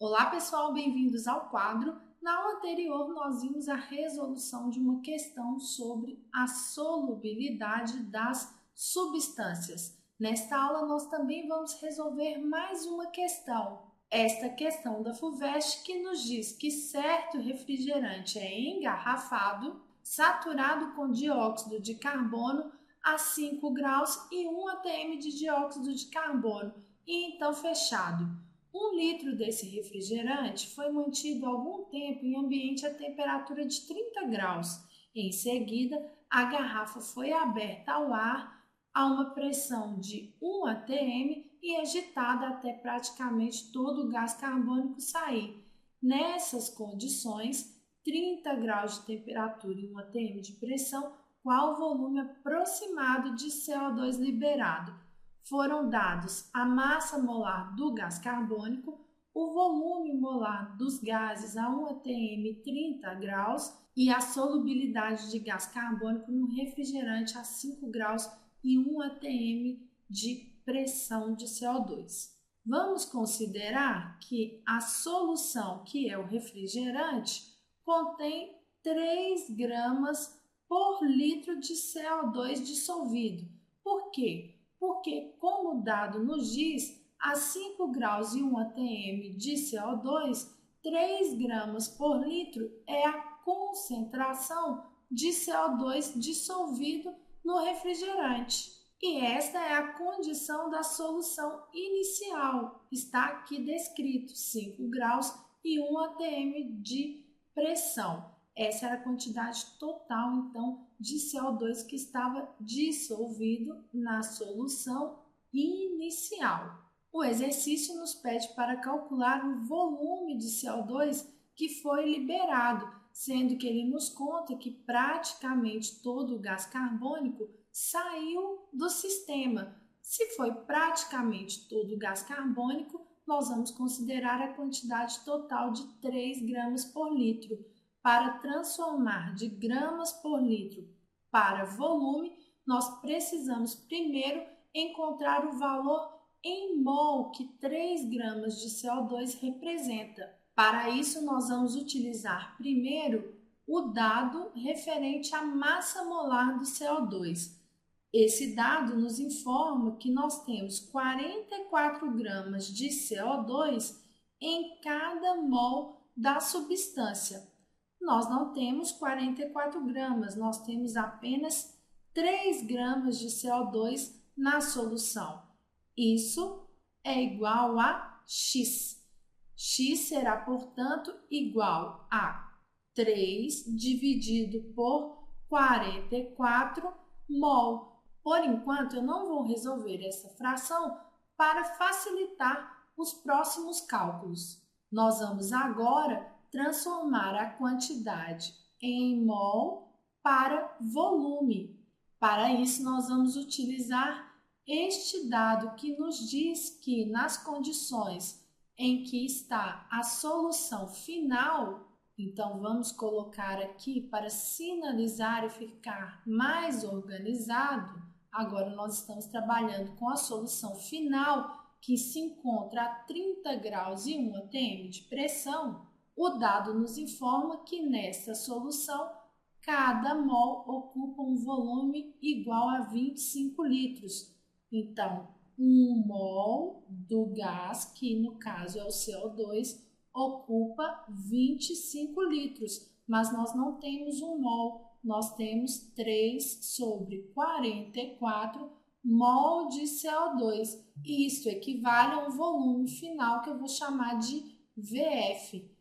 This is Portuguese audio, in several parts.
Olá pessoal, bem-vindos ao quadro. Na aula anterior nós vimos a resolução de uma questão sobre a solubilidade das substâncias. Nesta aula nós também vamos resolver mais uma questão. Esta questão da FUVEST que nos diz que certo refrigerante é engarrafado, saturado com dióxido de carbono a 5 graus e 1 atm de dióxido de carbono e então fechado. 1 litro desse refrigerante foi mantido algum tempo em ambiente a temperatura de 30 graus. Em seguida, a garrafa foi aberta ao ar a uma pressão de 1 atm e agitada até praticamente todo o gás carbônico sair. Nessas condições, 30 graus de temperatura e 1 atm de pressão, qual o volume aproximado de CO2 liberado? Foram dados a massa molar do gás carbônico, o volume molar dos gases a 1 atm 30 graus e a solubilidade de gás carbônico no refrigerante a 5 graus e 1 atm de pressão de CO2. Vamos considerar que a solução, que é o refrigerante, contém 3 gramas por litro de CO2 dissolvido. Por quê? Porque, como o dado nos diz, a 5 graus e 1 atm de CO2, 3 gramas por litro é a concentração de CO2 dissolvido no refrigerante. E esta é a condição da solução inicial. Está aqui descrito 5 graus e 1 atm de pressão. Essa era a quantidade total, então, de CO2 que estava dissolvido na solução inicial. O exercício nos pede para calcular o volume de CO2 que foi liberado, sendo que ele nos conta que praticamente todo o gás carbônico saiu do sistema. Se foi praticamente todo o gás carbônico, nós vamos considerar a quantidade total de 3 gramas por litro. Para transformar de gramas por litro para volume, nós precisamos primeiro encontrar o valor em mol que 3 gramas de CO2 representa. Para isso, nós vamos utilizar primeiro o dado referente à massa molar do CO2. Esse dado nos informa que nós temos 44 gramas de CO2 em cada mol da substância. Nós não temos 44 gramas, nós temos apenas 3 gramas de CO2 na solução. Isso é igual a X. X será, portanto, igual a 3 dividido por 44 mol. Por enquanto, eu não vou resolver essa fração para facilitar os próximos cálculos. Nós vamos agora transformar a quantidade em mol para volume. Para isso, nós vamos utilizar este dado que nos diz que nas condições em que está a solução final, então vamos colocar aqui para sinalizar e ficar mais organizado. Agora nós estamos trabalhando com a solução final, que se encontra a 30 graus e 1 atm de pressão. O dado nos informa que nessa solução, cada mol ocupa um volume igual a 25 litros. Então, 1 mol do gás, que no caso é o CO2, ocupa 25 litros. Mas nós não temos 1 mol, nós temos 3 sobre 44 mol de CO2. Isso equivale a um volume final que eu vou chamar de VF.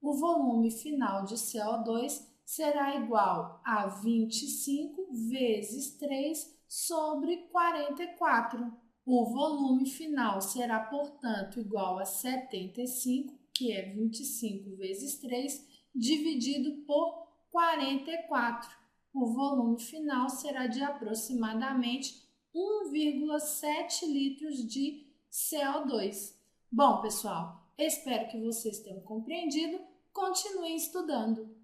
O volume final de CO2 será igual a 25 vezes 3 sobre 44. O volume final será, portanto, igual a 75, que é 25 vezes 3, dividido por 44. O volume final será de aproximadamente 1,7 litros de CO2. Bom, pessoal, espero que vocês tenham compreendido. Continuem estudando!